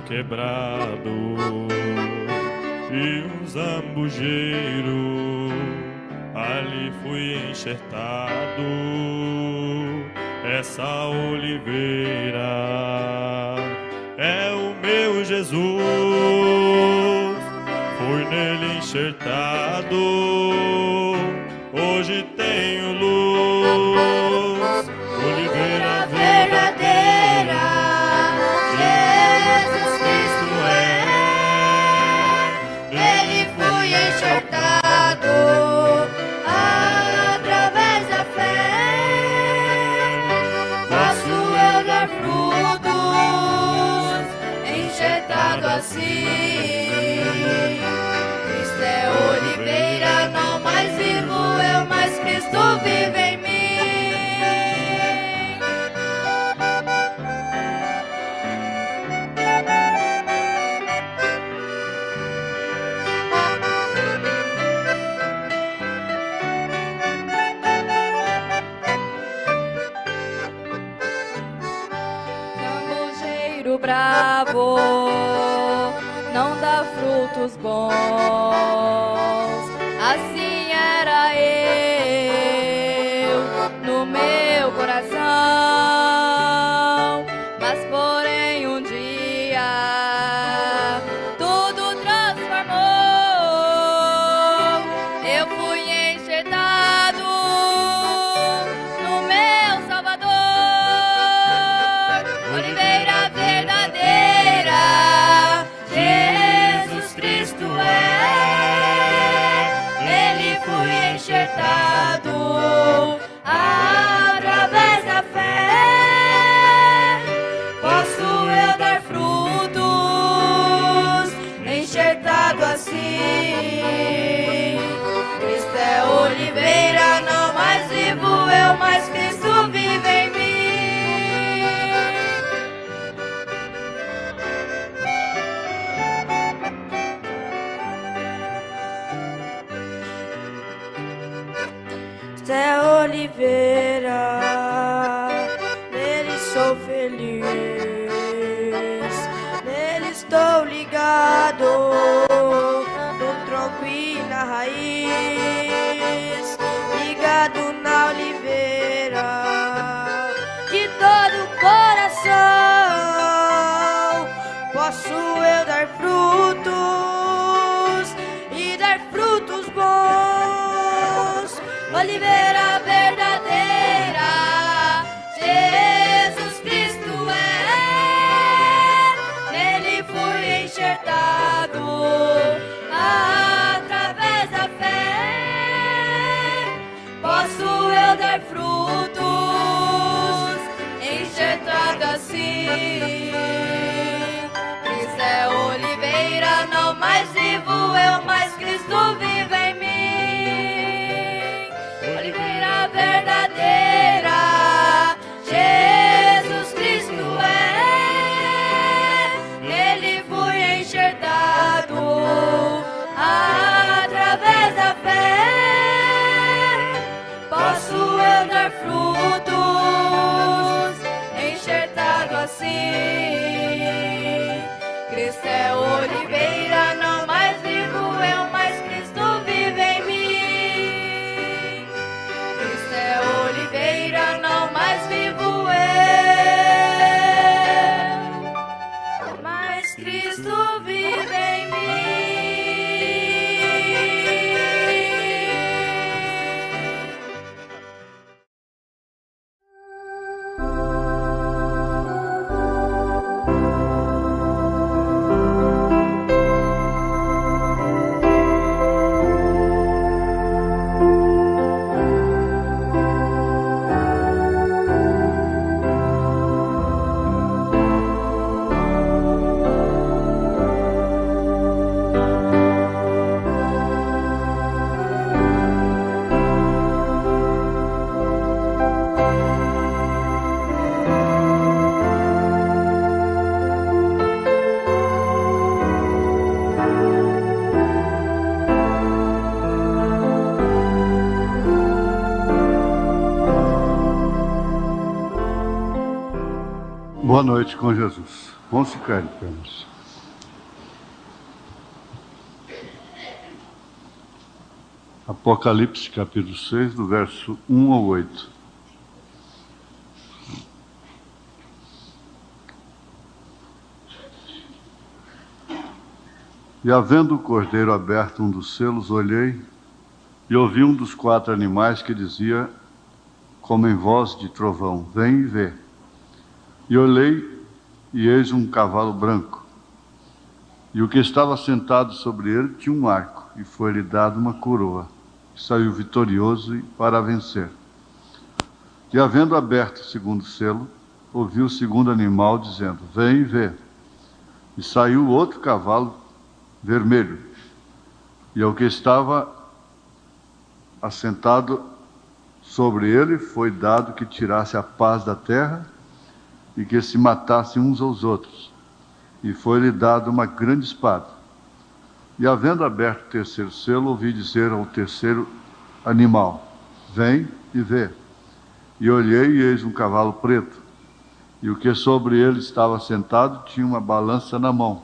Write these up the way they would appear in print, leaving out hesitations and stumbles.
Quebrado e um zambujeiro, ali fui enxertado. Essa oliveira é o meu Jesus, fui nele enxertado, hoje tenho luz, oliveira verdadeira. Através da fé, posso eu dar frutos, enxertado assim. Cristo é oliveira, não mais vivo eu, mas Cristo vive em mim. Bravo, não dá frutos bons, assim era eu no meu coração, mas porém um dia tudo transformou, eu fui enxertado no meu Salvador, oliveira verdadeira, Jesus Cristo é, nele fui enxertado, através da fé, posso eu dar frutos, enxertado assim. Cristo é oliveira, não mais vivo eu, mas Cristo vive em mim. É oliveira, nele sou feliz, nele estou ligado, no tronco e na raiz, ligado na oliveira, de todo o coração, posso eu dar frutos e dar frutos bons. Oliveira verdadeira, Jesus Cristo é, nele fui enxertado, através da fé, posso eu dar frutos, enxertado assim. Cristo é oliveira, não mais vivo eu, mas Cristo vive em mim. Oliveira verdadeira, Jesus Cristo é, nele fui enxertado, através da fé, posso eu dar frutos, enxertado assim. Cristo é oliveira, não mais vivo eu, mas Cristo vive em mim. Oliveira, não mais vivo eu, mas Cristo vive em mim. Boa noite com Jesus. Vamos ficar em pé, irmãos. Apocalipse capítulo 6, do verso 1 ao 8. E havendo o cordeiro aberto um dos selos, olhei e ouvi um dos 4 animais que dizia, como em voz de trovão, vem e vê. E olhei, e eis um cavalo branco. E o que estava sentado sobre ele tinha um arco, e foi-lhe dado uma coroa. E saiu vitorioso para vencer. E havendo aberto o segundo selo, ouvi o segundo animal dizendo, vem e vê. E saiu outro cavalo vermelho. E ao que estava assentado sobre ele foi dado que tirasse a paz da terra e que se matassem uns aos outros. E foi-lhe dado uma grande espada. E havendo aberto o terceiro selo, ouvi dizer ao terceiro animal, vem e vê. E olhei, e eis um cavalo preto. E o que sobre ele estava sentado tinha uma balança na mão.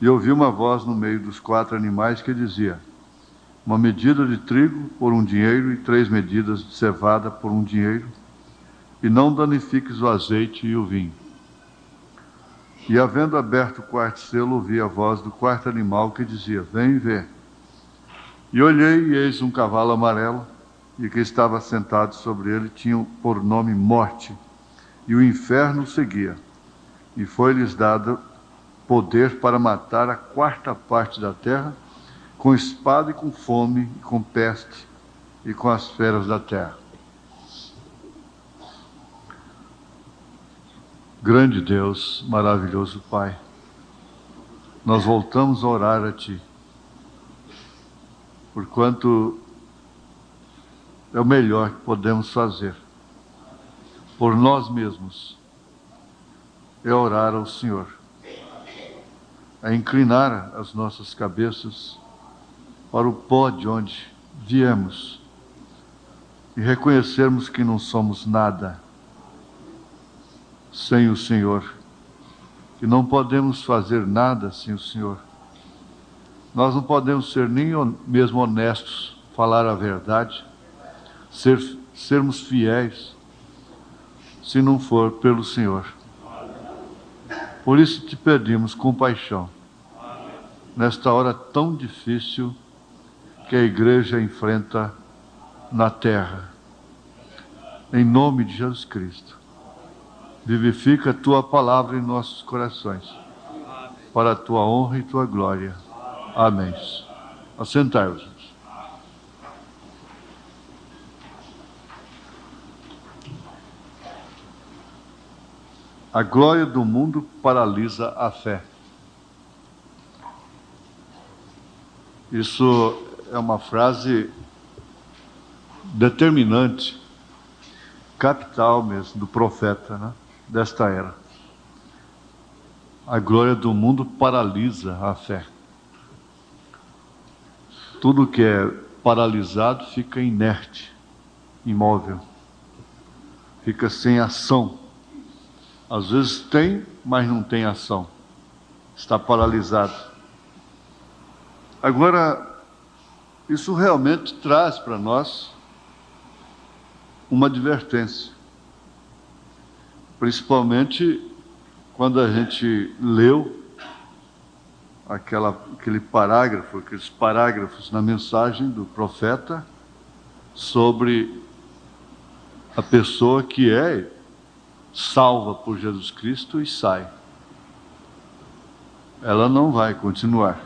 E ouvi uma voz no meio dos 4 animais que dizia, uma medida de trigo por 1 dinheiro e 3 medidas de cevada por 1 dinheiro, e não danifiques o azeite e o vinho. E havendo aberto o 4º selo, ouvi a voz do 4º animal que dizia, vem e vê. E olhei, e eis um cavalo amarelo, e que estava sentado sobre ele tinha por nome Morte, e o inferno o seguia. E foi-lhes dado poder para matar a 4ª parte da terra, com espada e com fome, e com peste, e com as feras da terra. Grande Deus, maravilhoso Pai, nós voltamos a orar a Ti, porquanto é o melhor que podemos fazer por nós mesmos, é orar ao Senhor, é inclinar as nossas cabeças para o pó de onde viemos e reconhecermos que não somos nada sem o Senhor, que não podemos fazer nada sem o Senhor. Nós não podemos ser nem mesmo honestos, falar a verdade, sermos fiéis, se não for pelo Senhor. Por isso te pedimos compaixão, nesta hora tão difícil que a igreja enfrenta na terra. Em nome de Jesus Cristo, vivifica a Tua palavra em nossos corações, para a Tua honra e Tua glória. Amém. Assentai-vos. A glória do mundo paralisa a fé. Isso é uma frase determinante, capital mesmo, do profeta, né? Desta era. A glória do mundo paralisa a fé. Tudo que é paralisado fica inerte, imóvel, fica sem ação. Às vezes tem, mas não tem ação, está paralisado. Agora, isso realmente traz para nós uma advertência, principalmente quando a gente leu aqueles parágrafos na mensagem do profeta sobre a pessoa que é salva por Jesus Cristo e sai. Ela não vai continuar.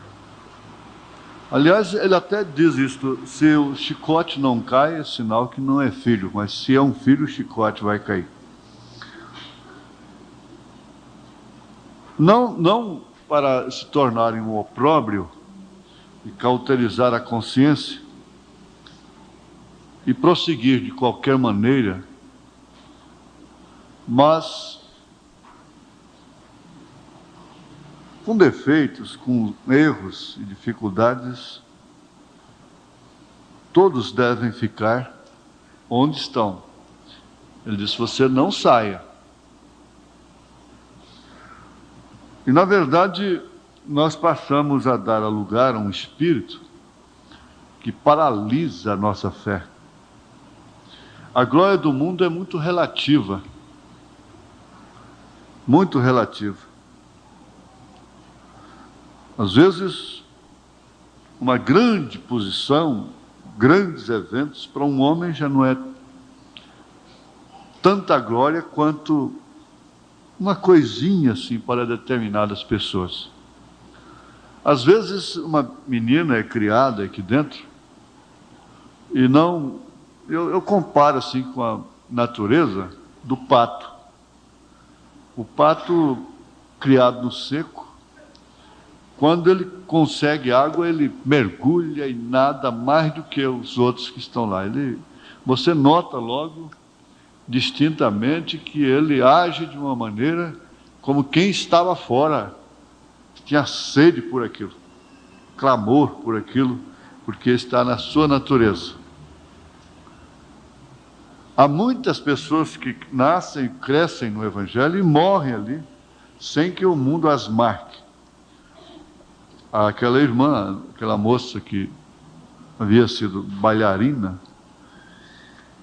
Aliás, ele até diz isto, se o chicote não cai, é sinal que não é filho, mas se é um filho, o chicote vai cair. Não para se tornarem um opróbrio e cauterizar a consciência e prosseguir de qualquer maneira, mas com defeitos, com erros e dificuldades, todos devem ficar onde estão. Ele diz, você não saia, E, na verdade, nós passamos a dar lugar a um espírito que paralisa a nossa fé. A glória do mundo é muito relativa. Muito relativa. Às vezes, uma grande posição, grandes eventos, para um homem já não é tanta glória quanto uma coisinha assim para determinadas pessoas. Às vezes, uma menina é criada aqui dentro e não... Eu comparo assim com a natureza do pato. O pato criado no seco, quando ele consegue água, ele mergulha e nada mais do que os outros que estão lá. Você nota logo, distintamente, que ele age de uma maneira como quem estava fora, tinha sede por aquilo, clamor por aquilo, porque está na sua natureza. Há muitas pessoas que nascem e crescem no Evangelho e morrem ali, sem que o mundo as marque. Aquela irmã, aquela moça que havia sido bailarina,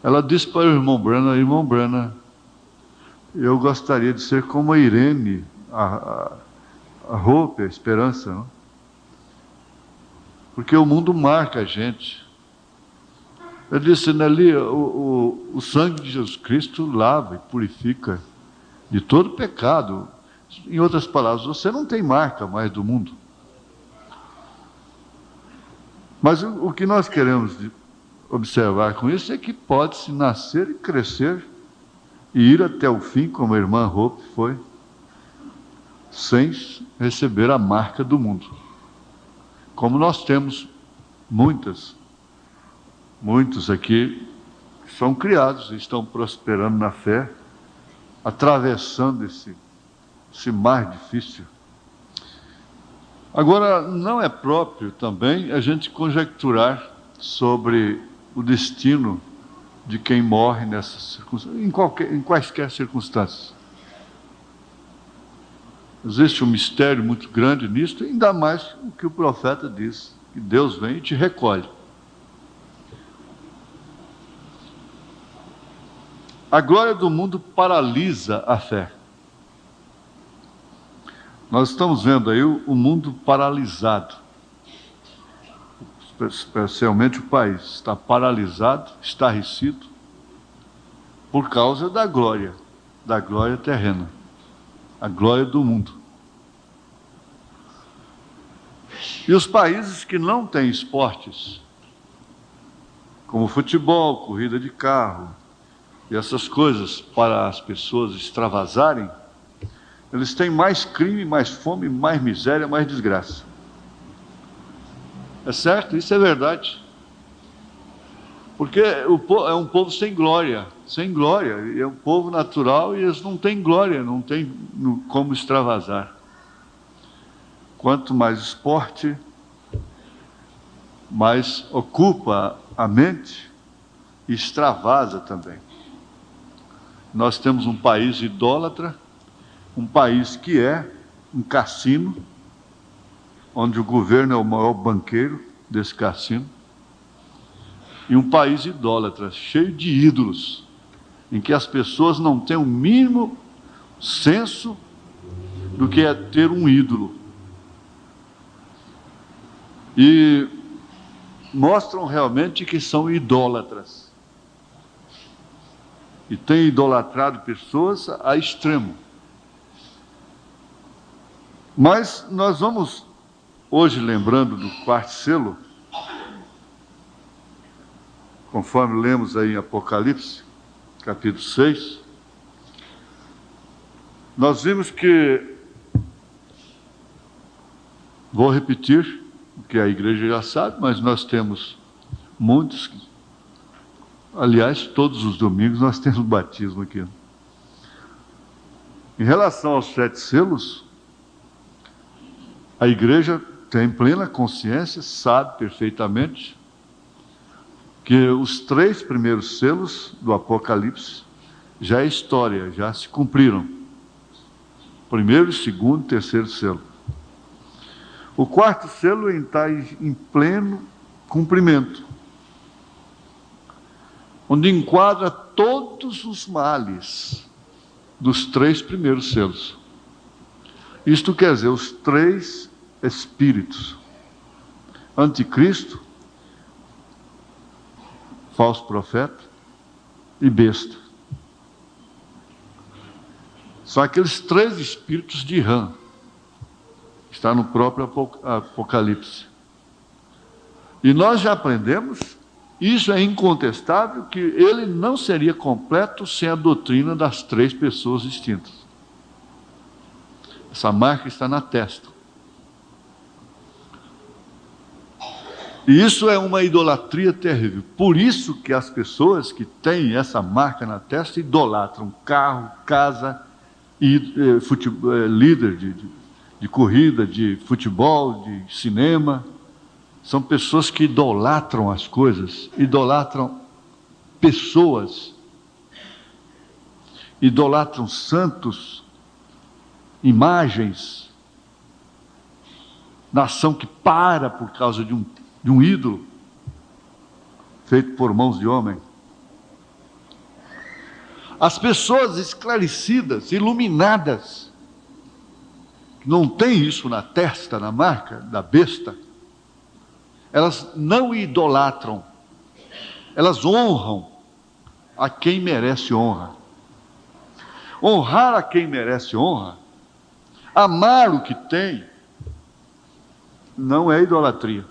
ela disse para o irmão Brana, eu gostaria de ser como a Irene, a Hope, a Esperança, não? Porque o mundo marca a gente. Eu disse, Nelly, o sangue de Jesus Cristo lava e purifica de todo pecado. Em outras palavras, você não tem marca mais do mundo. Mas o que nós queremos observar com isso é que pode-se nascer e crescer e ir até o fim, como a irmã Hope foi, sem receber a marca do mundo. Como nós temos muitos aqui que são criados e estão prosperando na fé, atravessando esse mar difícil. Agora, não é próprio também a gente conjecturar sobre o destino de quem morre nessas circunstâncias, em quaisquer circunstâncias. Existe um mistério muito grande nisso, ainda mais o que o profeta diz, que Deus vem e te recolhe. A glória do mundo paralisa a fé. Nós estamos vendo aí o mundo paralisado. Especialmente o país está paralisado, estarrecido, por causa da glória terrena, a glória do mundo. E os países que não têm esportes, como futebol, corrida de carro, e essas coisas para as pessoas extravasarem, eles têm mais crime, mais fome, mais miséria, mais desgraça. É certo? Isso é verdade. Porque é um povo sem glória, e é um povo natural e eles não têm glória, não têm como extravasar. Quanto mais esporte, mais ocupa a mente e extravasa também. Nós temos um país idólatra, um país que é um cassino, onde o governo é o maior banqueiro desse cassino, e um país idólatra, cheio de ídolos, em que as pessoas não têm o mínimo senso do que é ter um ídolo. E mostram realmente que são idólatras. E têm idolatrado pessoas a extremo. Mas nós vamos, hoje, lembrando do quarto selo, conforme lemos aí em Apocalipse, capítulo 6, nós vimos que, vou repetir, o que a igreja já sabe, mas nós temos muitos, aliás, todos os domingos nós temos batismo aqui. Em relação aos 7 selos, a igreja tem plena consciência, sabe perfeitamente que os 3 primeiros selos do Apocalipse já é história, já se cumpriram. Primeiro, segundo, terceiro selo. O quarto selo está em pleno cumprimento, onde enquadra todos os males dos 3 primeiros selos. Isto quer dizer, os 3 espíritos: anticristo, falso profeta e besta. São aqueles 3 espíritos de Rã. Está no próprio Apocalipse. E nós já aprendemos, isso é incontestável, que ele não seria completo sem a doutrina das 3 pessoas distintas. Essa marca está na testa. E isso é uma idolatria terrível. Por isso que as pessoas que têm essa marca na testa idolatram carro, casa e líder de corrida, de futebol, de cinema. São pessoas que idolatram as coisas, idolatram pessoas, idolatram santos, imagens, nação que para por causa de um ídolo feito por mãos de homem. As pessoas esclarecidas, iluminadas, que não têm isso na testa, na marca da besta, elas não idolatram, elas honram a quem merece honra. Honrar a quem merece honra, amar o que tem, não é idolatria.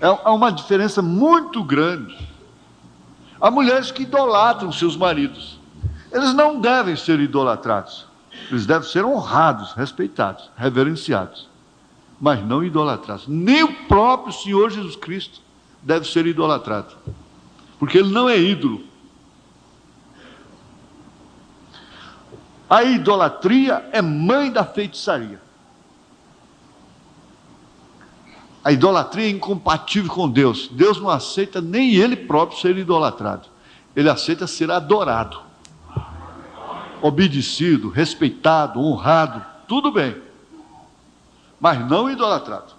Há uma diferença muito grande. Há mulheres que idolatram seus maridos. Eles não devem ser idolatrados. Eles devem ser honrados, respeitados, reverenciados, mas não idolatrados. Nem o próprio Senhor Jesus Cristo deve ser idolatrado, porque ele não é ídolo. A idolatria é mãe da feitiçaria. A idolatria é incompatível com Deus. Deus não aceita nem ele próprio ser idolatrado. Ele aceita ser adorado, obedecido, respeitado, honrado, tudo bem, mas não idolatrado.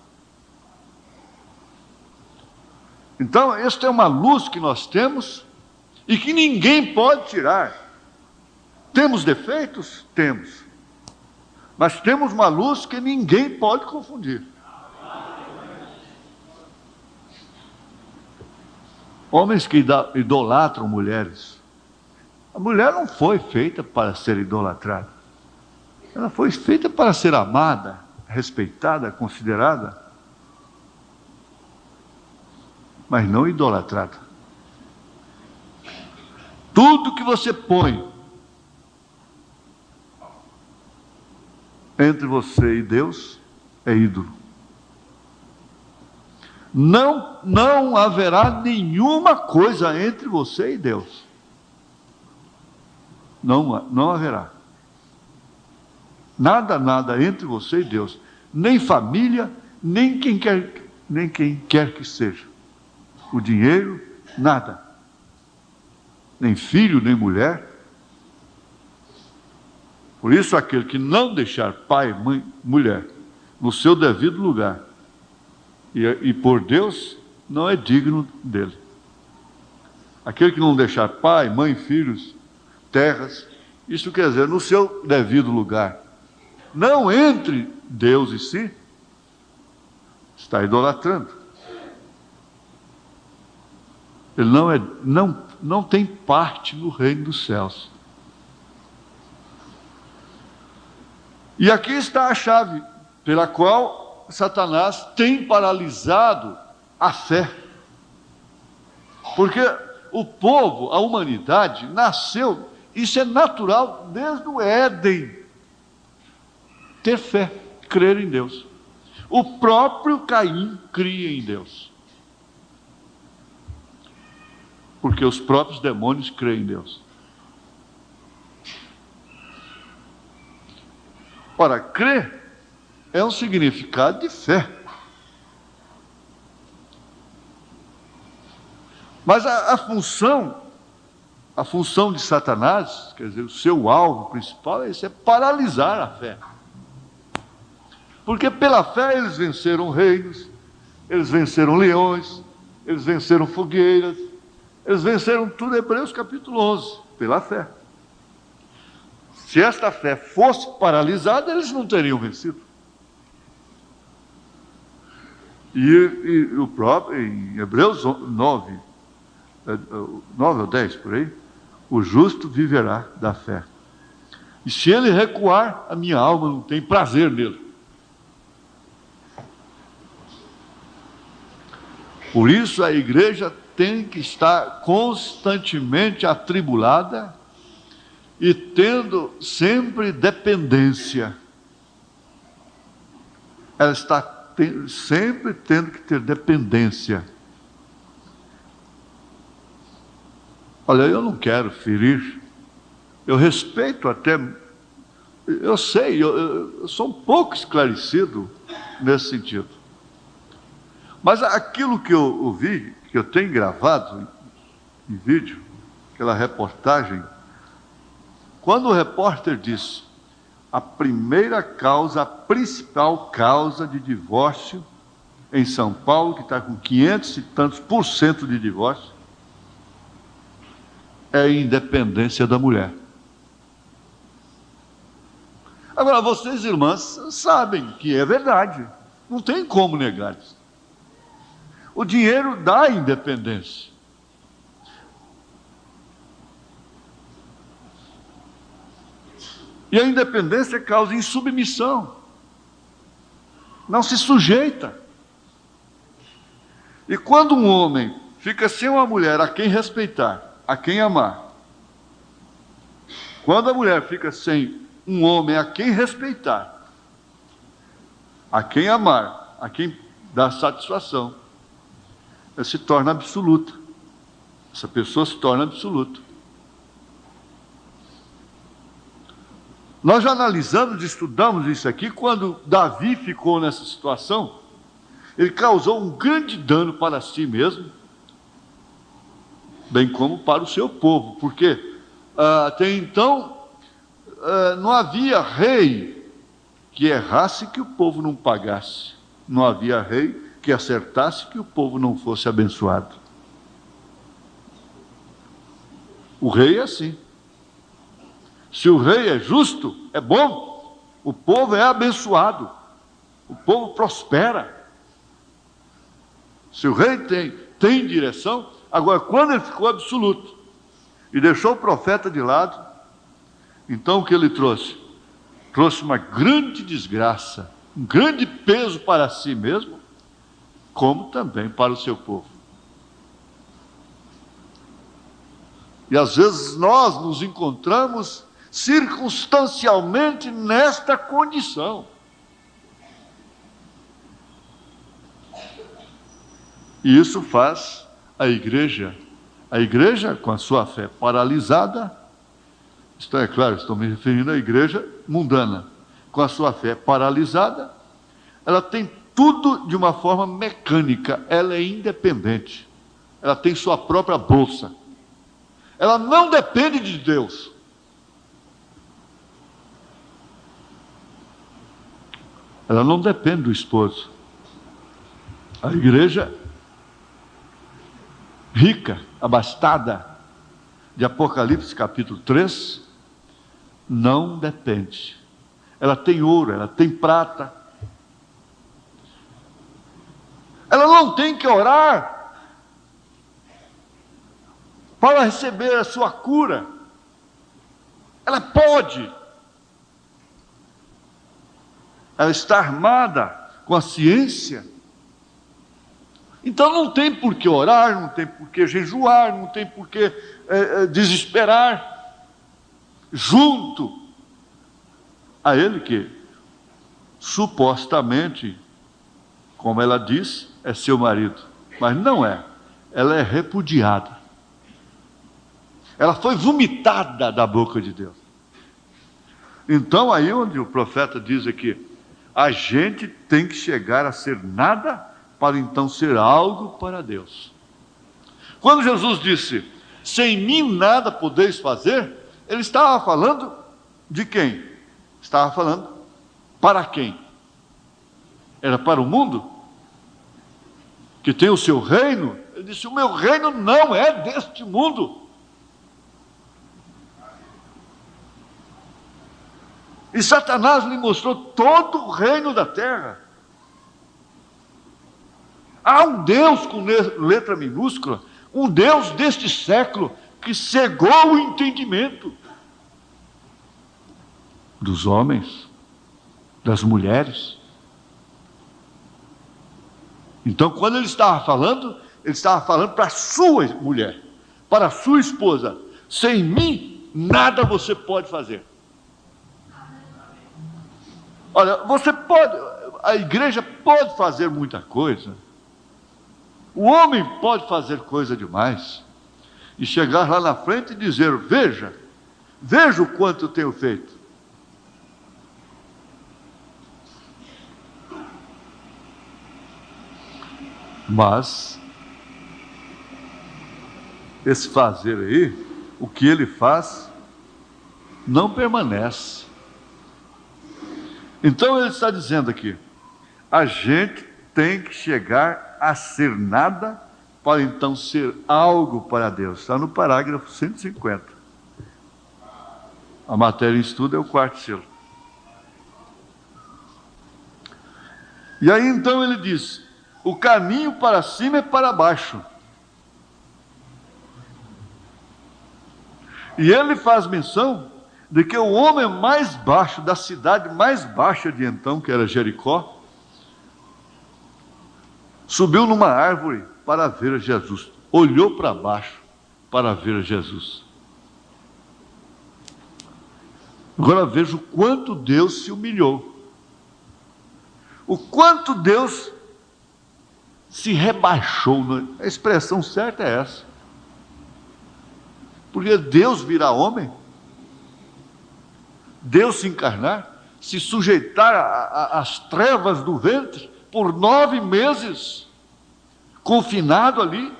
Então, esta é uma luz que nós temos e que ninguém pode tirar. Temos defeitos? Temos. Mas temos uma luz que ninguém pode confundir. Homens que idolatram mulheres. A mulher não foi feita para ser idolatrada. Ela foi feita para ser amada, respeitada, considerada, mas não idolatrada. Tudo que você põe entre você e Deus é ídolo. Não haverá nenhuma coisa entre você e Deus. Não haverá. Nada entre você e Deus. Nem família, nem quem quer que seja. O dinheiro, nada. Nem filho, nem mulher. Por isso, aquele que não deixar pai, mãe, mulher no seu devido lugar, e por Deus, não é digno dele. Aquele que não deixar pai, mãe, filhos, terras, isso quer dizer, no seu devido lugar, não entre Deus e si, está idolatrando. Ele não tem parte no reino dos céus. E aqui está a chave pela qual Satanás tem paralisado a fé. Porque o povo, a humanidade, nasceu, isso é natural desde o Éden, ter fé, crer em Deus. O próprio Caim cria em Deus, porque os próprios demônios creem em Deus. Ora, crer é um significado de fé. Mas a função a função de Satanás, quer dizer, o seu alvo principal é paralisar a fé. Porque pela fé eles venceram reinos, eles venceram leões, eles venceram fogueiras, eles venceram tudo. Hebreus capítulo 11, pela fé. Se esta fé fosse paralisada, eles não teriam vencido. E o próprio, em Hebreus 9 ou 10, por aí, o justo viverá da fé. E se ele recuar, a minha alma não tem prazer nele. Por isso a igreja tem que estar constantemente atribulada e tendo sempre dependência. Ela está sempre tendo que ter dependência. Olha, eu não quero ferir, eu respeito até, eu sei, eu sou um pouco esclarecido nesse sentido. Mas aquilo que eu ouvi, que eu tenho gravado em vídeo, aquela reportagem, quando o repórter disse a primeira causa, a principal causa de divórcio em São Paulo, que está com 500 e tantos % de divórcio, é a independência da mulher. Agora, vocês, irmãs, sabem que é verdade, não tem como negar isso. O dinheiro dá independência. E a independência causa insubmissão. Não se sujeita. E quando um homem fica sem uma mulher a quem respeitar, a quem amar, quando a mulher fica sem um homem a quem respeitar, a quem amar, a quem dar satisfação, ela se torna absoluta. Essa pessoa se torna absoluta. Nós já analisamos, estudamos isso aqui, quando Davi ficou nessa situação, ele causou um grande dano para si mesmo, bem como para o seu povo, porque até então não havia rei que errasse que o povo não pagasse, não havia rei que acertasse que o povo não fosse abençoado. O rei é assim. Se o rei é justo, é bom, o povo é abençoado, o povo prospera. Se o rei tem direção, agora quando ele ficou absoluto e deixou o profeta de lado, então o que ele trouxe? Trouxe uma grande desgraça, um grande peso para si mesmo, como também para o seu povo. E às vezes nós nos encontramos circunstancialmente nesta condição. E isso faz a igreja com a sua fé paralisada, isto é claro, estou me referindo à igreja mundana, com a sua fé paralisada, ela tem tudo de uma forma mecânica, ela é independente, ela tem sua própria bolsa, ela não depende de Deus. Ela não depende do esposo. A igreja rica, abastada, de Apocalipse capítulo 3, não depende. Ela tem ouro, ela tem prata. Ela não tem que orar para receber a sua cura. Ela pode. Ela está armada com a ciência. Então não tem por que orar, não tem por que jejuar, não tem por que desesperar. Junto a ele que, supostamente, como ela diz, é seu marido. Mas não é. Ela é repudiada. Ela foi vomitada da boca de Deus. Então aí onde o profeta diz aqui, a gente tem que chegar a ser nada para então ser algo para Deus. Quando Jesus disse, sem mim nada podeis fazer, ele estava falando de quem? Estava falando para quem? Era para o mundo? Que tem o seu reino? Ele disse, o meu reino não é deste mundo. E Satanás lhe mostrou todo o reino da terra. Há um Deus com letra minúscula, um Deus deste século que cegou o entendimento dos homens, das mulheres. Então, quando ele estava falando para a sua mulher, para a sua esposa. Sem mim, nada você pode fazer. Olha, a igreja pode fazer muita coisa. O homem pode fazer coisa demais. E chegar lá na frente e dizer, veja o quanto eu tenho feito. Mas, esse fazer aí, o que ele faz, não permanece. Então ele está dizendo aqui, a gente tem que chegar a ser nada, para então ser algo para Deus. Está no parágrafo 150. A matéria em estudo é o quarto selo. E aí então ele diz, o caminho para cima é para baixo. E ele faz menção de que o homem mais baixo, da cidade mais baixa de então, que era Jericó, subiu numa árvore para ver Jesus. Olhou para baixo para ver Jesus. Agora veja o quanto Deus se humilhou. O quanto Deus se rebaixou. A expressão certa é essa. Porque Deus virar homem, Deus se encarnar, se sujeitar às trevas do ventre por 9 meses, confinado ali,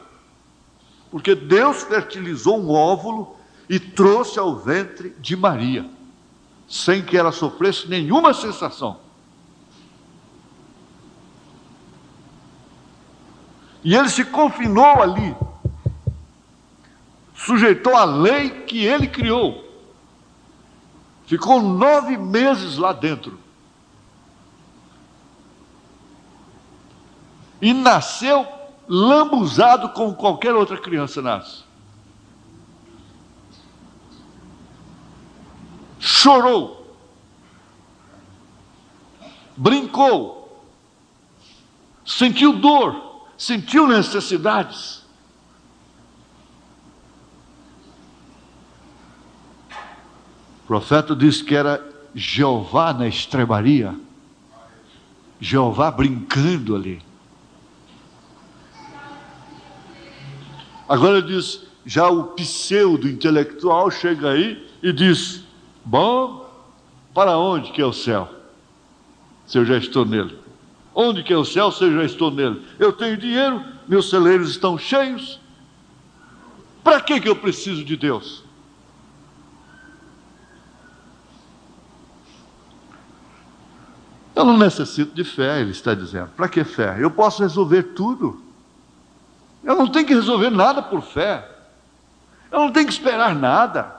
porque Deus fertilizou um óvulo e trouxe ao ventre de Maria, sem que ela sofresse nenhuma sensação. E ele se confinou ali, sujeitou à lei que ele criou, ficou 9 meses lá dentro, e nasceu lambuzado como qualquer outra criança nasce. Chorou, brincou, sentiu dor, sentiu necessidades. O profeta disse que era Jeová na estrebaria, Jeová brincando ali. Agora diz, já o pseudo intelectual chega aí e diz, bom, para onde que é o céu? Se eu já estou nele. Onde que é o céu se eu já estou nele? Eu tenho dinheiro, meus celeiros estão cheios. Para que eu preciso de Deus? Eu não necessito de fé, ele está dizendo. Para que fé? Eu posso resolver tudo. Eu não tenho que resolver nada por fé. Eu não tenho que esperar nada.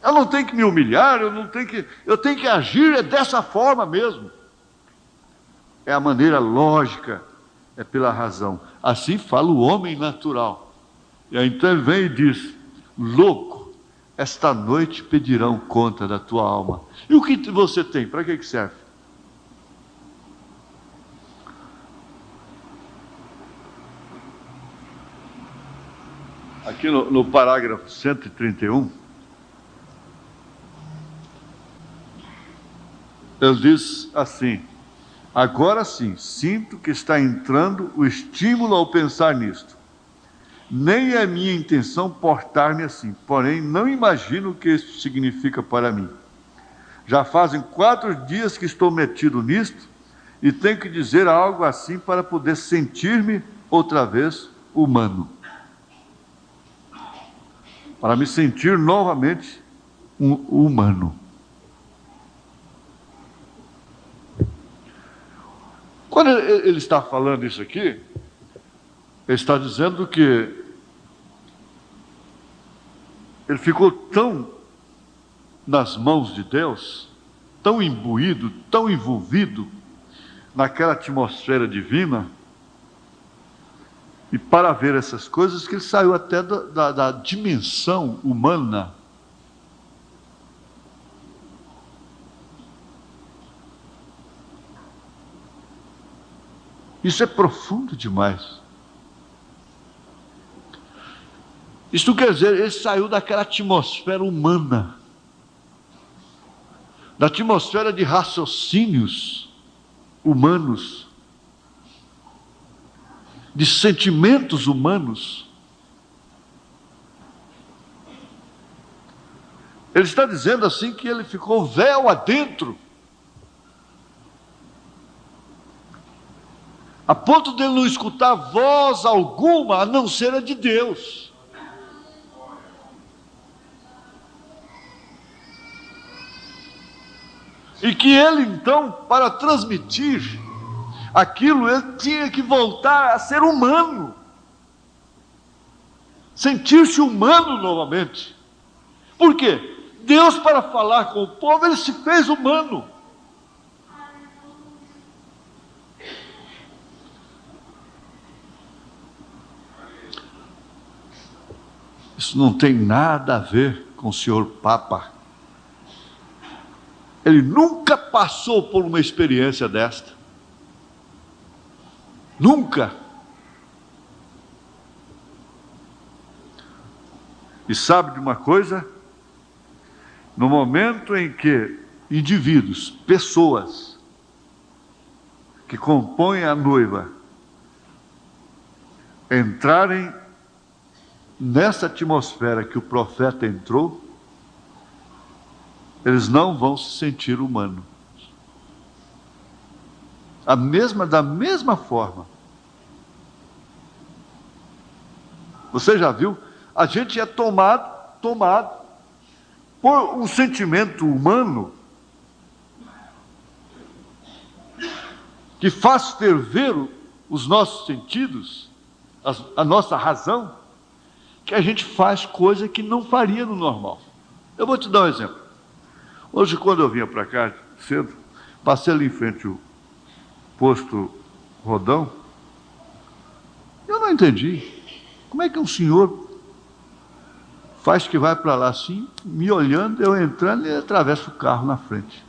Eu não tenho que me humilhar, eu tenho que agir dessa forma mesmo. É a maneira lógica, é pela razão. Assim fala o homem natural. E aí então ele vem e diz, louco, esta noite pedirão conta da tua alma. E o que você tem? Para que serve? Aqui no parágrafo 131, ele diz assim, agora sim, sinto que está entrando o estímulo ao pensar nisto. Nem é minha intenção portar-me assim, porém não imagino o que isso significa para mim. Já fazem 4 dias que estou metido nisto e tenho que dizer algo assim para poder sentir-me outra vez humano. para me sentir novamente um humano. Quando ele está falando isso aqui, ele está dizendo que ele ficou tão nas mãos de Deus, tão imbuído, tão envolvido naquela atmosfera divina, e para ver essas coisas, que ele saiu até da dimensão humana. Isso é profundo demais. Isso quer dizer, ele saiu daquela atmosfera humana, da atmosfera de raciocínios humanos, de sentimentos humanos. Ele está dizendo assim que ele ficou véu adentro, a ponto de ele não escutar voz alguma a não ser a de Deus. E que ele então, para transmitir aquilo, ele tinha que voltar a ser humano, sentir-se humano novamente. Por quê? Deus, para falar com o povo, ele se fez humano. Isso não tem nada a ver com o senhor Papa. Ele nunca passou por uma experiência desta. Nunca. E sabe de uma coisa? No momento em que indivíduos, pessoas, que compõem a noiva, entrarem nessa atmosfera que o profeta entrou, eles não vão se sentir humanos. Da mesma forma. Você já viu? A gente é tomado por um sentimento humano que faz ferver os nossos sentidos, a nossa razão, que a gente faz coisa que não faria no normal. Eu vou te dar um exemplo. Hoje, quando eu vinha para cá cedo, passei ali em frente ao posto Rodão, eu não entendi. Como é que um senhor faz que vai para lá assim, me olhando, eu entrando, e atravessa o carro na frente,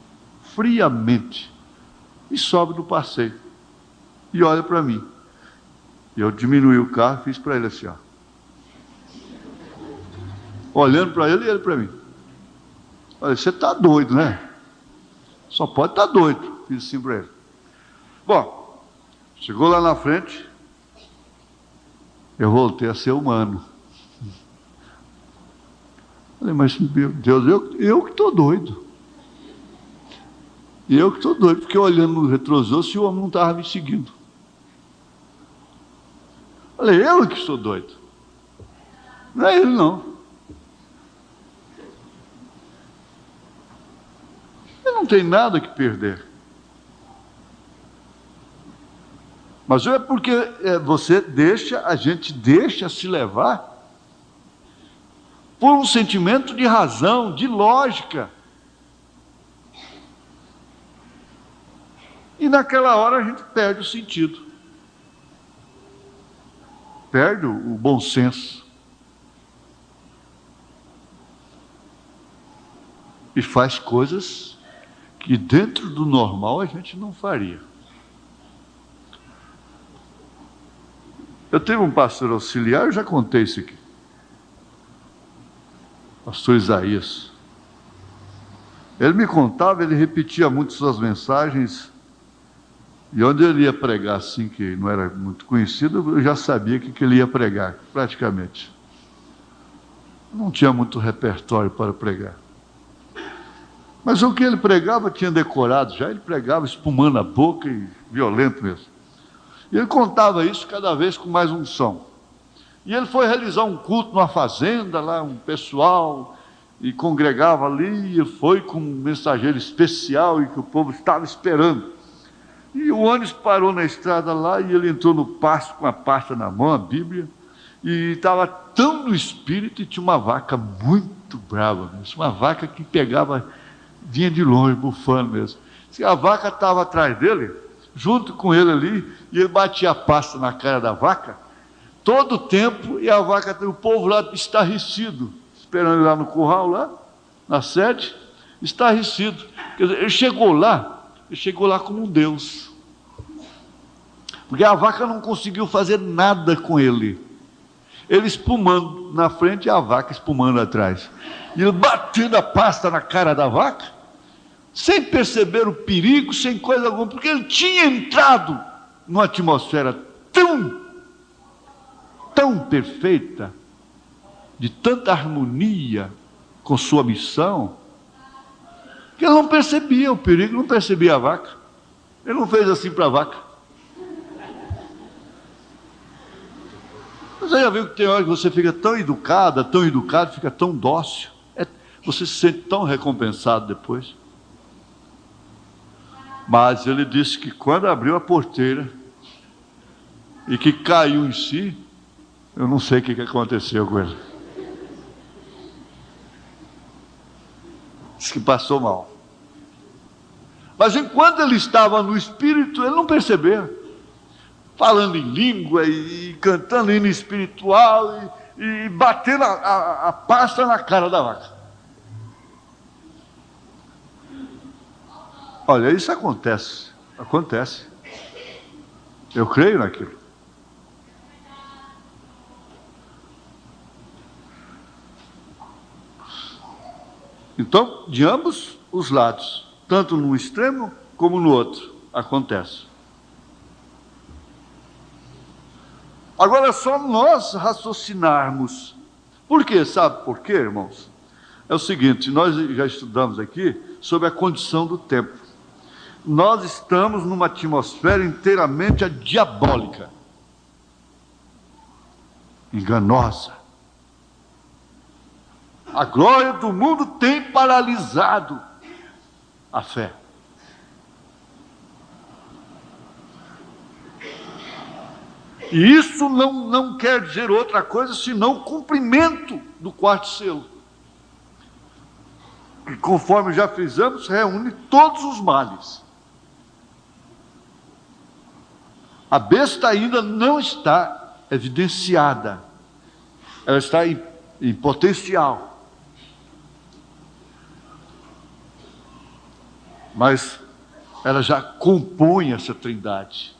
friamente, e sobe do passeio, e olha para mim. E eu diminuí o carro e fiz para ele assim, ó. Olhando para ele e ele para mim. Olha, você está doido, né? Só pode estar doido. Fiz assim para ele. Bom, chegou lá na frente, eu voltei a ser humano. Falei, mas meu Deus, eu que estou doido. E eu que estou doido, porque olhando no retrovisor, se o homem não estava me seguindo. Falei, eu que estou doido. Não é ele, não. Ele não tem nada que perder. Mas é porque a gente deixa se levar por um sentimento de razão, de lógica. E naquela hora a gente perde o sentido. Perde o bom senso. E faz coisas que dentro do normal a gente não faria. Eu tive um pastor auxiliar, eu já contei isso aqui. Pastor Isaías. Ele me contava, ele repetia muito suas mensagens, e onde ele ia pregar assim, que não era muito conhecido, eu já sabia que ele ia pregar, praticamente. Não tinha muito repertório para pregar. Mas o que ele pregava tinha decorado já, ele pregava espumando a boca e violento mesmo. E ele contava isso cada vez com mais unção. E ele foi realizar um culto numa fazenda, lá um pessoal, e congregava ali, e foi com um mensageiro especial, e que o povo estava esperando. E o ônibus parou na estrada lá, e ele entrou no pasto com a pasta na mão, a Bíblia, e estava tão no espírito, e tinha uma vaca muito brava mesmo, uma vaca que pegava, vinha de longe, bufando mesmo. A vaca estava atrás dele, junto com ele ali, e ele batia a pasta na cara da vaca, todo o tempo, e a vaca, o povo lá estarrecido, esperando ele lá no curral, lá, na sede, estarrecido. Quer dizer, ele chegou lá como um Deus. Porque a vaca não conseguiu fazer nada com ele. Ele espumando na frente e a vaca espumando atrás. E ele batendo a pasta na cara da vaca, sem perceber o perigo, sem coisa alguma, porque ele tinha entrado numa atmosfera tão perfeita, de tanta harmonia com sua missão, que ele não percebia o perigo, não percebia a vaca. Ele não fez assim para a vaca. Você já viu que tem hora que você fica tão educado, fica tão dócil, você se sente tão recompensado depois. Mas ele disse que quando abriu a porteira e que caiu em si, eu não sei o que aconteceu com ele. Diz que passou mal. Mas enquanto ele estava no espírito, ele não percebeu. Falando em língua e cantando hino espiritual e batendo a pasta na cara da vaca. Olha, isso acontece. Eu creio naquilo. Então, de ambos os lados, tanto num extremo como no outro, acontece. Agora é só nós raciocinarmos. Por quê? Sabe por quê, irmãos? É o seguinte, nós já estudamos aqui sobre a condição do tempo. Nós estamos numa atmosfera inteiramente diabólica, enganosa. A glória do mundo tem paralisado a fé. E isso não quer dizer outra coisa senão o cumprimento do quarto selo, que, conforme já fizemos, reúne todos os males. A besta ainda não está evidenciada, ela está em potencial. Mas ela já compõe essa trindade.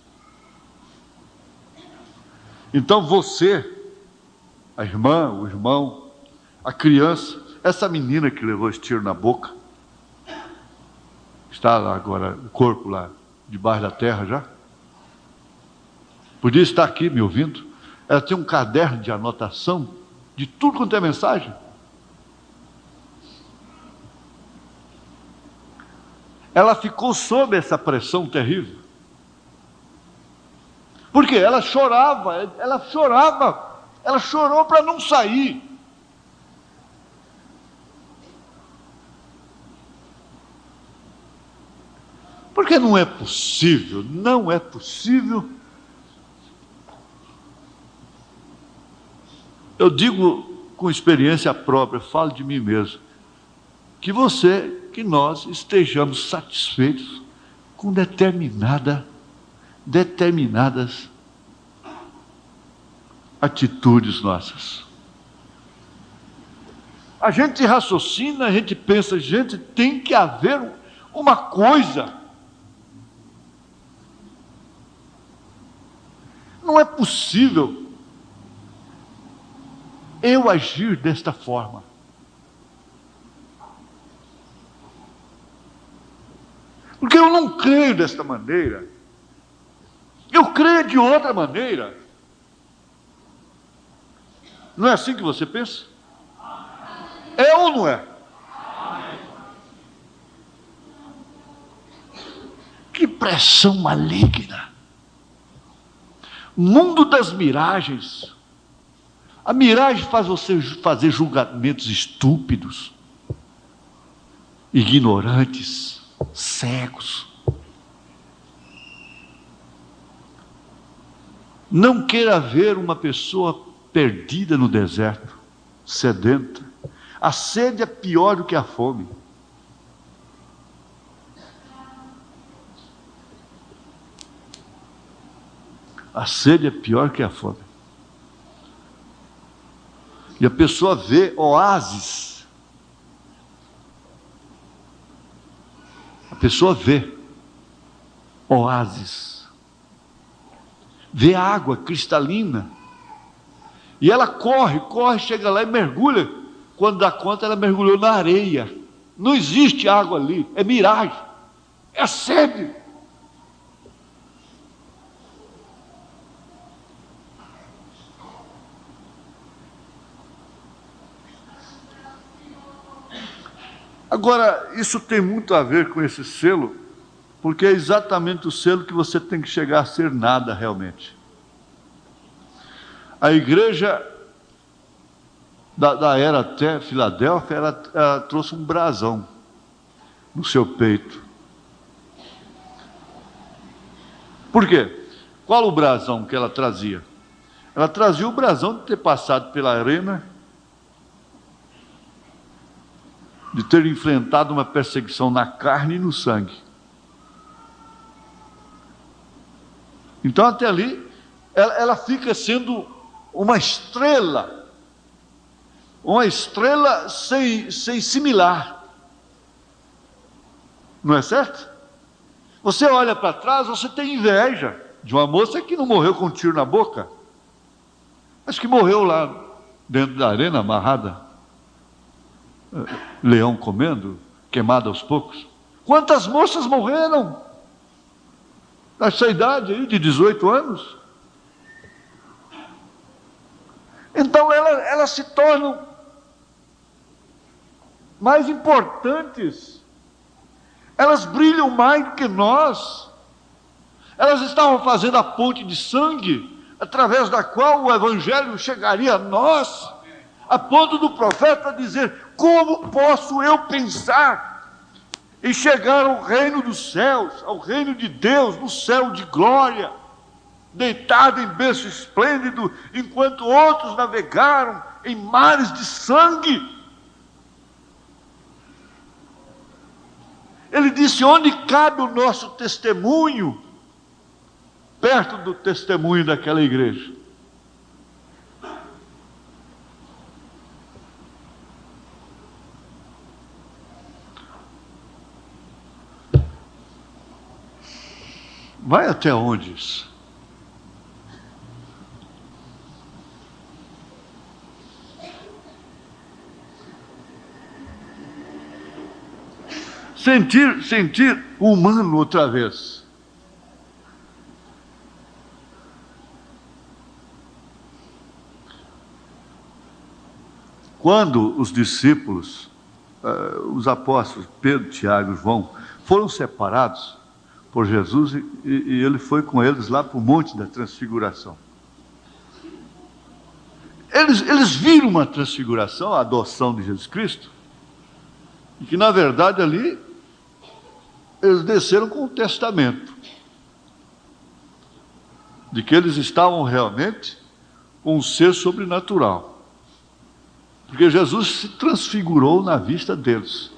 Então você, a irmã, o irmão, a criança, essa menina que levou esse tiro na boca, está lá agora, o corpo lá, debaixo da terra já, podia estar aqui me ouvindo. Ela tem um caderno de anotação de tudo quanto é mensagem. Ela ficou sob essa pressão terrível. Porque ela chorou para não sair. Porque não é possível. Eu digo com experiência própria, falo de mim mesmo, que nós estejamos satisfeitos com determinadas atitudes nossas. A gente raciocina, a gente pensa, gente, tem que haver uma coisa. Não é possível eu agir desta forma. Porque eu não creio desta maneira. Eu creio de outra maneira. Não é assim que você pensa? É ou não é? Que pressão maligna. Mundo das miragens. A miragem faz você fazer julgamentos estúpidos, ignorantes, cegos. Não queira ver uma pessoa perdida no deserto, sedenta. A sede é pior do que a fome. A sede é pior que a fome. E a pessoa vê oásis. A pessoa vê oásis. Vê água cristalina. E ela corre, chega lá e mergulha. Quando dá conta, ela mergulhou na areia. Não existe água ali, é miragem. É sede. Agora, isso tem muito a ver com esse selo, porque é exatamente o selo que você tem que chegar a ser nada realmente. A igreja da era até Filadélfia, ela trouxe um brasão no seu peito. Por quê? Qual o brasão que ela trazia? Ela trazia o brasão de ter passado pela arena, de ter enfrentado uma perseguição na carne e no sangue. Então até ali, ela fica sendo uma estrela sem similar. Não é certo? Você olha para trás, você tem inveja de uma moça que não morreu com um tiro na boca, mas que morreu lá dentro da arena, amarrada, leão comendo, queimada aos poucos. Quantas moças morreram nessa idade aí de 18 anos? Então elas se tornam mais importantes, elas brilham mais do que nós. Elas estavam fazendo a ponte de sangue através da qual o evangelho chegaria a nós, a ponto do profeta dizer: como posso eu pensar em chegar ao reino dos céus, ao reino de Deus, no céu de glória, deitado em berço esplêndido, enquanto outros navegaram em mares de sangue? Ele disse: onde cabe o nosso testemunho perto do testemunho daquela igreja? Vai até onde isso? Sentir humano outra vez. Quando os discípulos, os apóstolos Pedro, Tiago e João, foram separados por Jesus, e ele foi com eles lá para o Monte da Transfiguração. Eles viram uma transfiguração, a adoção de Jesus Cristo, e que na verdade ali eles desceram com o testamento de que eles estavam realmente com um ser sobrenatural, porque Jesus se transfigurou na vista deles,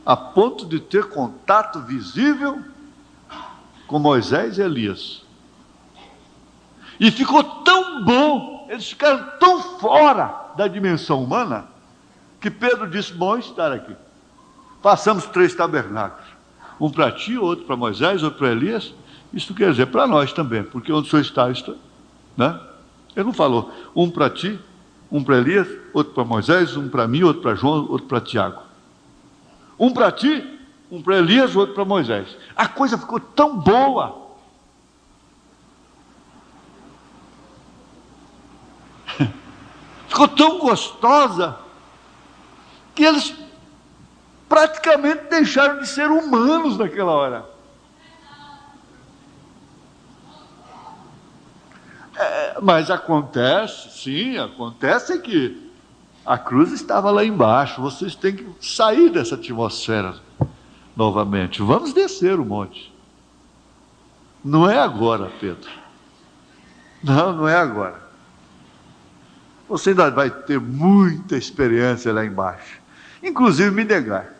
a ponto de ter contato visível com Moisés e Elias. E ficou tão bom, eles ficaram tão fora da dimensão humana, que Pedro disse: bom estar aqui. Passamos 3 tabernáculos, um para ti, outro para Moisés, outro para Elias. Isso quer dizer para nós também, porque onde o Senhor está, né? Ele não falou um para ti, um para Elias, outro para Moisés, um para mim, outro para João, outro para Tiago. Um para ti, um para Elias, outro para Moisés. A coisa ficou tão boa. Ficou tão gostosa, que eles praticamente deixaram de ser humanos naquela hora. Mas acontece, sim, acontece que a cruz estava lá embaixo. Vocês têm que sair dessa atmosfera novamente. Vamos descer o monte. Não é agora, Pedro. Não é agora. Você ainda vai ter muita experiência lá embaixo. Inclusive me negar.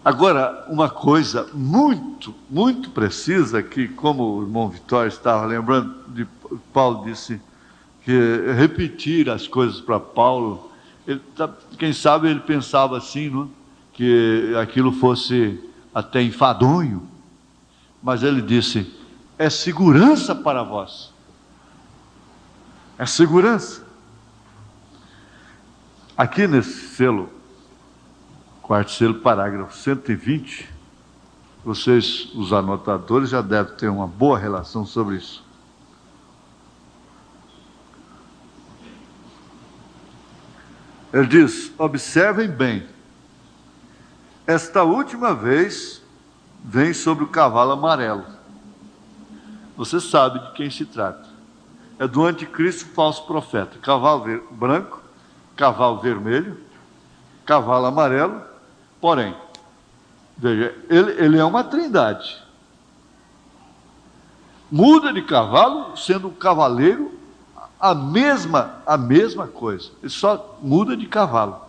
Agora, uma coisa muito, muito precisa, que como o irmão Vitório estava lembrando, Paulo disse que repetir as coisas para Paulo, quem sabe ele pensava assim, não? Que aquilo fosse até enfadonho, mas ele disse, é segurança para vós. É segurança. Aqui nesse selo, quarto selo, parágrafo 120, vocês, os anotadores, já devem ter uma boa relação sobre isso. Ele diz, observem bem, esta última vez vem sobre o cavalo amarelo. Você sabe de quem se trata. É do anticristo falso profeta. Cavalo branco, cavalo vermelho, cavalo amarelo. Porém, veja, ele é uma trindade. Muda de cavalo, sendo o cavaleiro a mesma coisa. Ele só muda de cavalo.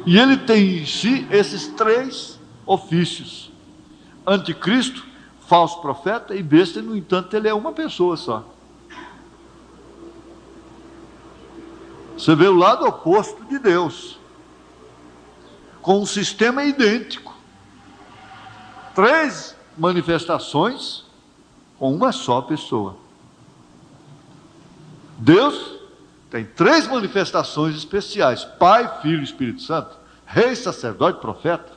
E ele tem em si esses 3 ofícios: anticristo, falso profeta e besta. E, no entanto, ele é uma pessoa só. Você vê o lado oposto de Deus, com um sistema idêntico. 3 manifestações com uma só pessoa. Deus tem 3 manifestações especiais: Pai, Filho e Espírito Santo, Rei, Sacerdote, Profeta.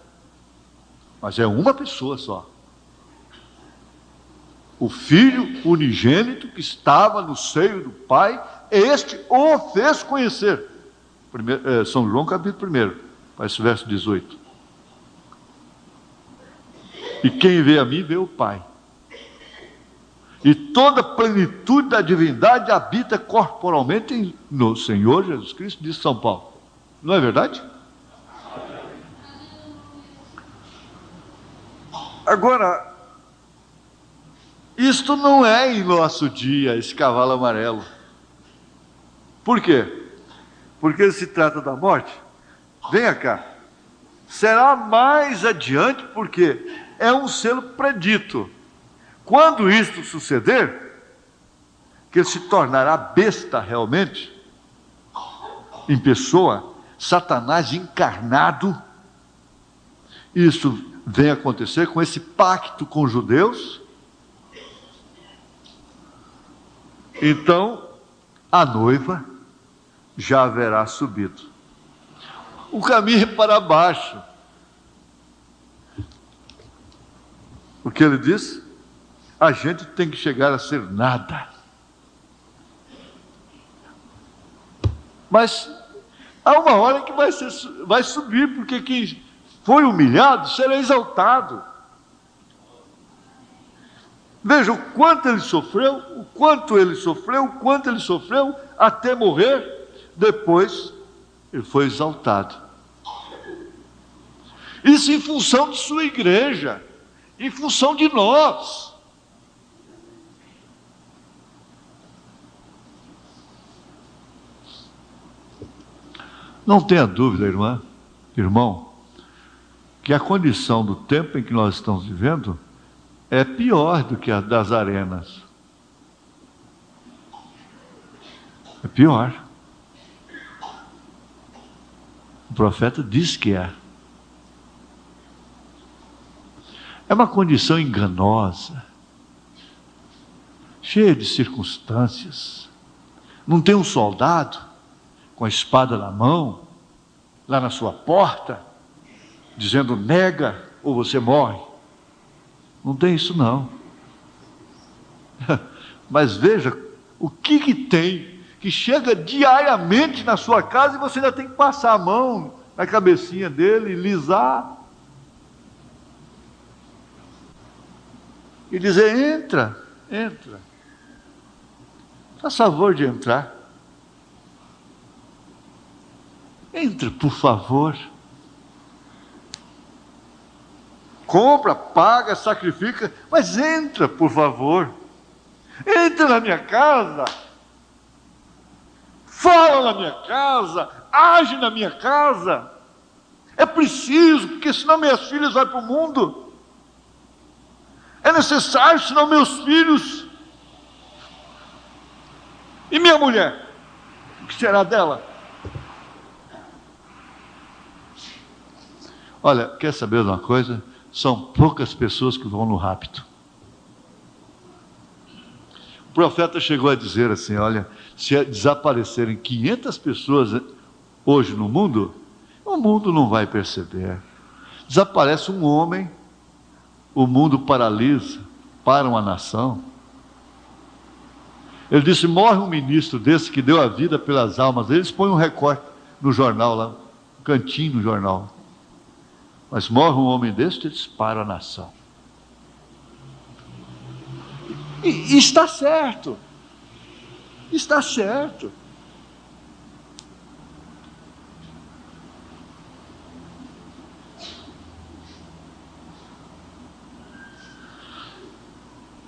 Mas é uma pessoa só. O Filho unigênito que estava no seio do Pai, este o fez conhecer. São João capítulo 1, esse verso 18. E quem vê a mim, vê o Pai. E toda a plenitude da divindade habita corporalmente no Senhor Jesus Cristo, diz São Paulo. Não é verdade? Agora, isto não é em nosso dia, esse cavalo amarelo. Por quê? Porque se trata da morte. Venha cá. Será mais adiante, porque é um selo predito. Quando isto suceder, que ele se tornará besta realmente, em pessoa, Satanás encarnado. Isso vem acontecer com esse pacto com os judeus. Então, a noiva já haverá subido. O caminho é para baixo. O que ele diz? A gente tem que chegar a ser nada. Mas há uma hora que vai subir, porque quem foi humilhado será exaltado. Veja o quanto ele sofreu, até morrer. Depois ele foi exaltado. Isso em função de sua igreja, em função de nós. Não tenha dúvida, irmão, que a condição do tempo em que nós estamos vivendo é pior do que a das arenas. É pior. O profeta diz que é. É uma condição enganosa, cheia de circunstâncias. Não tem um soldado com a espada na mão, lá na sua porta, dizendo nega ou você morre. Não tem isso não. Mas veja o que tem, que chega diariamente na sua casa e você ainda tem que passar a mão na cabecinha dele, lisar. e dizer: entra, entra. Faz favor de entrar. Entra, por favor. Compra, paga, sacrifica, mas entra, por favor. Entra na minha casa. Fala na minha casa. Age na minha casa. É preciso, porque senão minhas filhas vão para o mundo. É necessário, senão meus filhos. E minha mulher? O que será dela? Olha, quer saber de uma coisa? São poucas pessoas que vão no rapto. O profeta chegou a dizer assim: olha, se desaparecerem 500 pessoas hoje no mundo, o mundo não vai perceber. Desaparece um homem, o mundo paralisa para uma nação. Ele disse: morre um ministro desse que deu a vida pelas almas. Eles põem um recorte no jornal lá, um cantinho no jornal. Mas morre um homem desse, eles param a nação. E está certo. Está certo.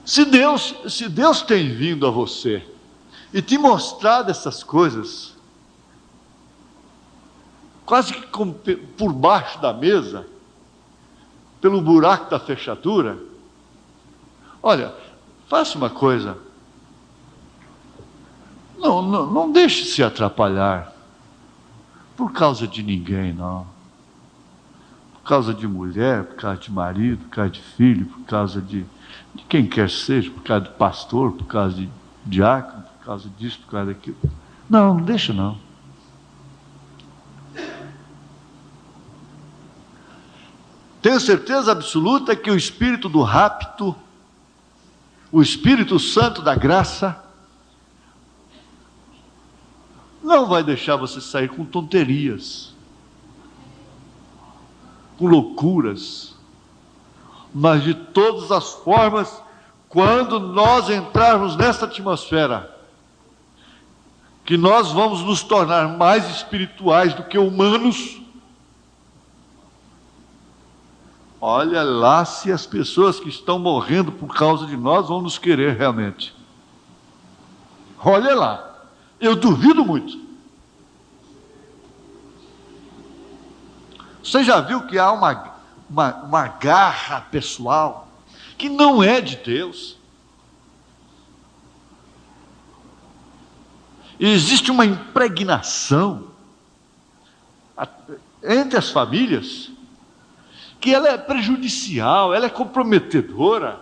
Se Deus tem vindo a você e te mostrado essas coisas, quase que por baixo da mesa, pelo buraco da fechadura, olha, faça uma coisa, não deixe se atrapalhar por causa de ninguém, não. Por causa de mulher, por causa de marido, por causa de filho, por causa de quem quer seja, por causa de pastor, por causa de diácono, por causa disso, por causa daquilo. Não deixa não. Tenho certeza absoluta que o espírito do rapto, o Espírito Santo da graça, não vai deixar você sair com tonterias, com loucuras, mas de todas as formas, quando nós entrarmos nessa atmosfera, que nós vamos nos tornar mais espirituais do que humanos, olha lá se as pessoas que estão morrendo por causa de nós vão nos querer realmente. Olha lá, eu duvido muito. Você já viu que há uma garra pessoal que não é de Deus? E existe uma impregnação entre as famílias que ela é prejudicial, ela é comprometedora.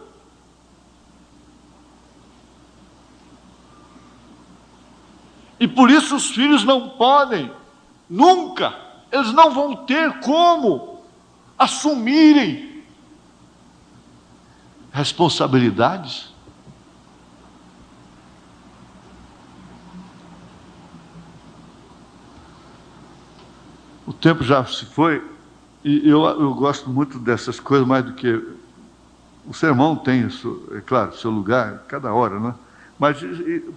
E por isso os filhos não podem, nunca, eles não vão ter como assumirem responsabilidades. O tempo já se foi. E eu gosto muito dessas coisas, mais do que... O sermão tem, é claro, seu lugar, cada hora, né? Mas,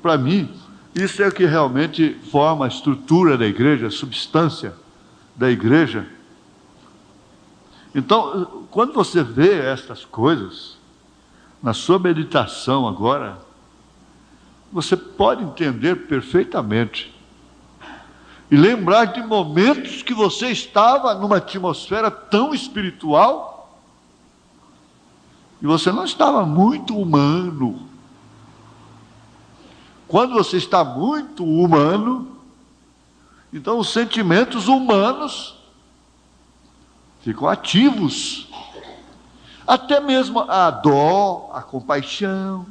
para mim, isso é o que realmente forma a estrutura da igreja, a substância da igreja. Então, quando você vê estas coisas, na sua meditação agora, você pode entender perfeitamente e lembrar de momentos que você estava numa atmosfera tão espiritual e você não estava muito humano. Quando você está muito humano, então os sentimentos humanos ficam ativos. Até mesmo a dó, a compaixão,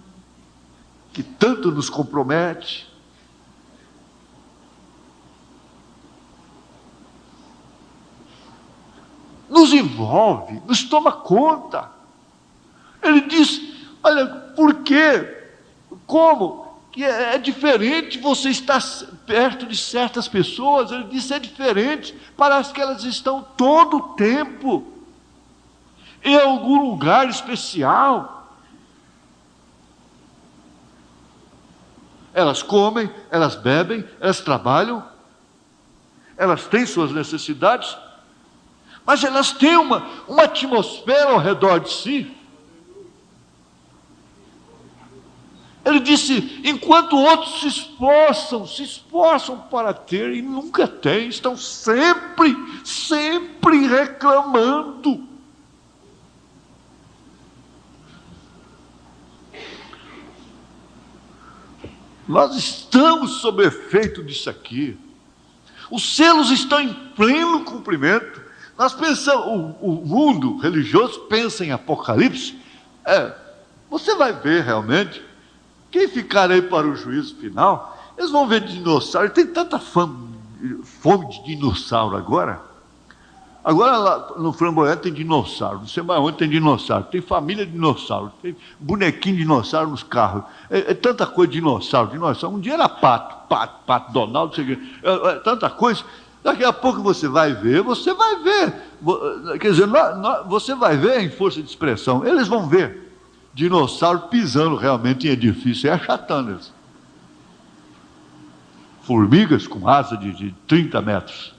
que tanto nos compromete. Nos envolve, nos toma conta. Ele diz: olha, por quê? Como? Que é diferente você estar perto de certas pessoas. Ele diz: é diferente, parece que elas estão todo o tempo em algum lugar especial. Elas comem, elas bebem, elas trabalham, elas têm suas necessidades, mas elas têm uma atmosfera ao redor de si. Ele disse, enquanto outros se esforçam para ter e nunca têm, estão sempre reclamando. Nós estamos sob efeito disso aqui. Os selos estão em pleno cumprimento. Nós pensamos, o mundo religioso pensa em Apocalipse. Você vai ver realmente. Quem ficar aí para o juízo final, eles vão ver dinossauro. Tem tanta fome de dinossauro agora. Agora lá no Flamboyant tem dinossauro, não sei mais onde tem dinossauro, tem família de dinossauro, tem bonequinho de dinossauro nos carros, tanta coisa de dinossauro. Um dia era pato, Donaldo, tanta coisa. Daqui a pouco você vai ver, quer dizer, você vai ver em força de expressão, eles vão ver dinossauro pisando realmente em edifício, achatando eles. Formigas com asa de 30 metros.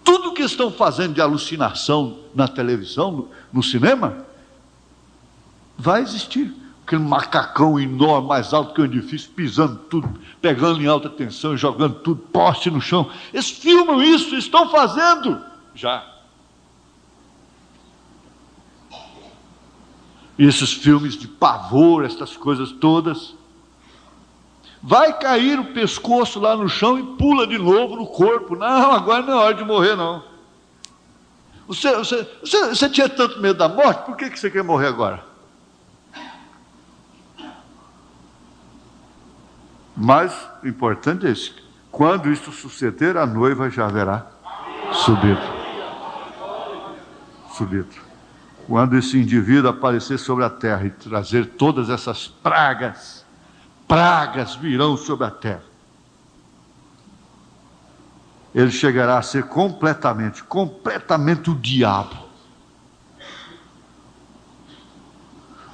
Tudo que estão fazendo de alucinação na televisão, no cinema, vai existir. Aquele macacão enorme, mais alto que o edifício, pisando tudo, pegando em alta tensão e jogando tudo, poste no chão. Eles filmam isso, estão fazendo já. E esses filmes de pavor, essas coisas todas, vai cair o pescoço lá no chão e pula de novo no corpo. Não, agora não é hora de morrer, não. Você tinha tanto medo da morte, por que você quer morrer agora? Mas o importante é isso: quando isso suceder, a noiva já haverá subido. Quando esse indivíduo aparecer sobre a terra e trazer todas essas pragas virão sobre a terra. Ele chegará a ser completamente o diabo.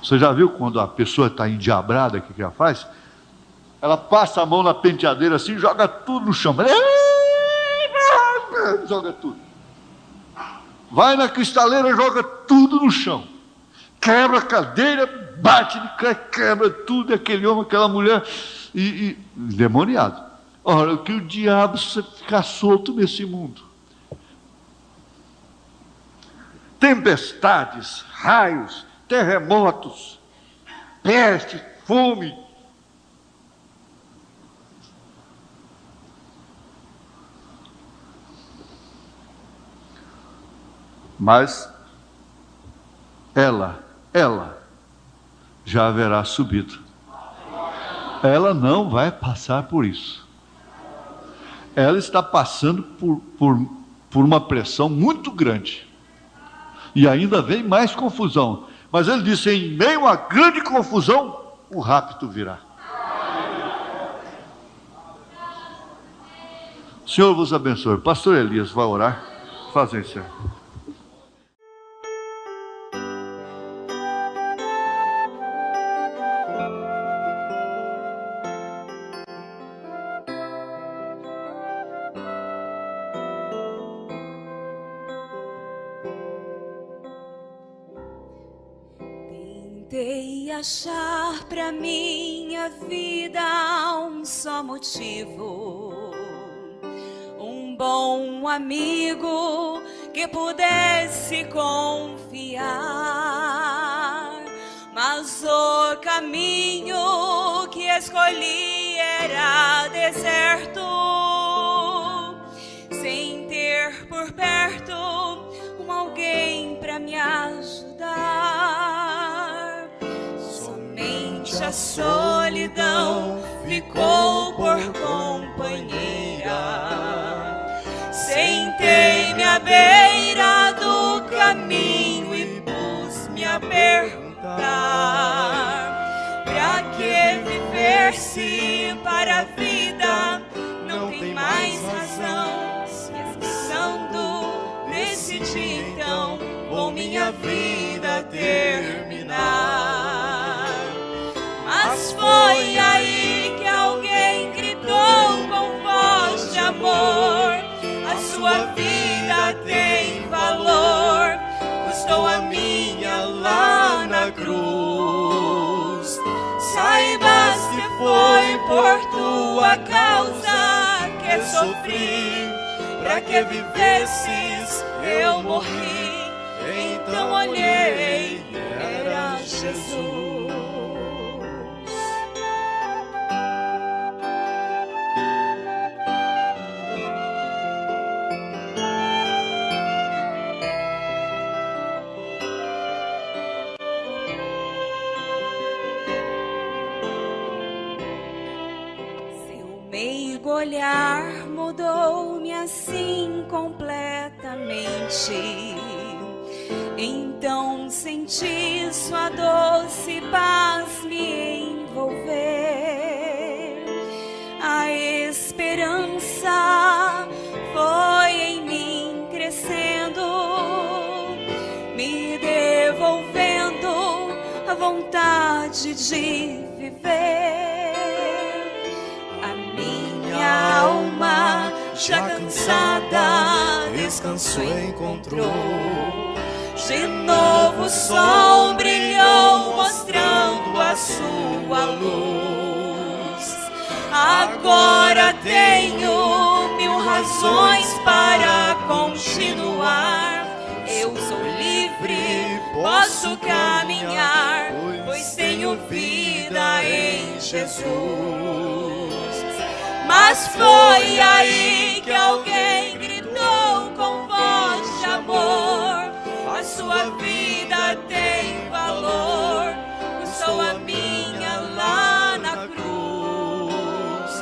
Você já viu quando a pessoa está endiabrada, o que ela faz? Ela passa a mão na penteadeira assim, joga tudo no chão. Joga tudo. Vai na cristaleira, joga tudo no chão. Quebra a cadeira, bate, quebra tudo. Aquele homem, aquela mulher, endemoniado. Ora, que o diabo ficar solto nesse mundo. Tempestades, raios, terremotos, peste, fome. Mas ela já haverá subido. Ela não vai passar por isso. Ela está passando por uma pressão muito grande. E ainda vem mais confusão. Mas ele disse, em meio a grande confusão, o rapto virá. O Senhor vos abençoe. Pastor Elias vai orar. Fazem isso. Tentei achar pra minha vida um só motivo, um bom amigo que pudesse confiar, mas o caminho que escolhi era deserto, sem ter por perto alguém pra me ajudar. Somente a solidão ficou por companheira. Sentei-me à beira do caminho e pus-me a perguntar: pra que viver se para a vida não tem mais razão? Decidi então com minha vida terminar. Mas Mas foi aí que alguém gritou com voz de amor: a sua vida tem valor, custou a minha lá na cruz. Saibas que foi por tua causa que sofri, para que vivesses eu morri. Então olhei, era Jesus. Seu olhar mudou-me assim completamente. Então senti sua doce paz me envolver. A esperança foi em mim crescendo, me devolvendo a vontade de viver. A minha alma, já cansada, descanso encontrou. De novo o sol brilhou, mostrando a sua luz. Agora tenho 1000 razões para continuar. Eu sou livre, posso caminhar, pois tenho vida em Jesus. Mas foi aí que alguém gritou com voz de amor: a sua vida tem valor, custou a minha lá na cruz.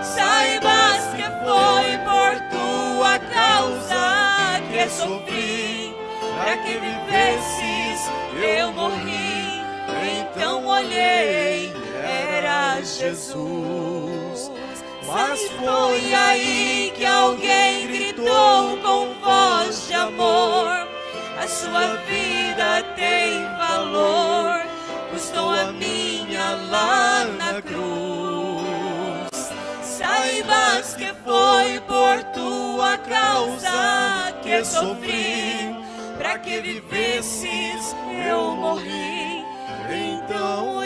Saibas que foi por tua causa que sofri, para que vivesses eu morri. Então olhei, era Jesus. Mas foi aí que alguém gritou com voz de amor: a sua vida tem valor, custou a minha lá na cruz. Saibas que foi por tua causa que sofri, para que vivesses eu morri. Então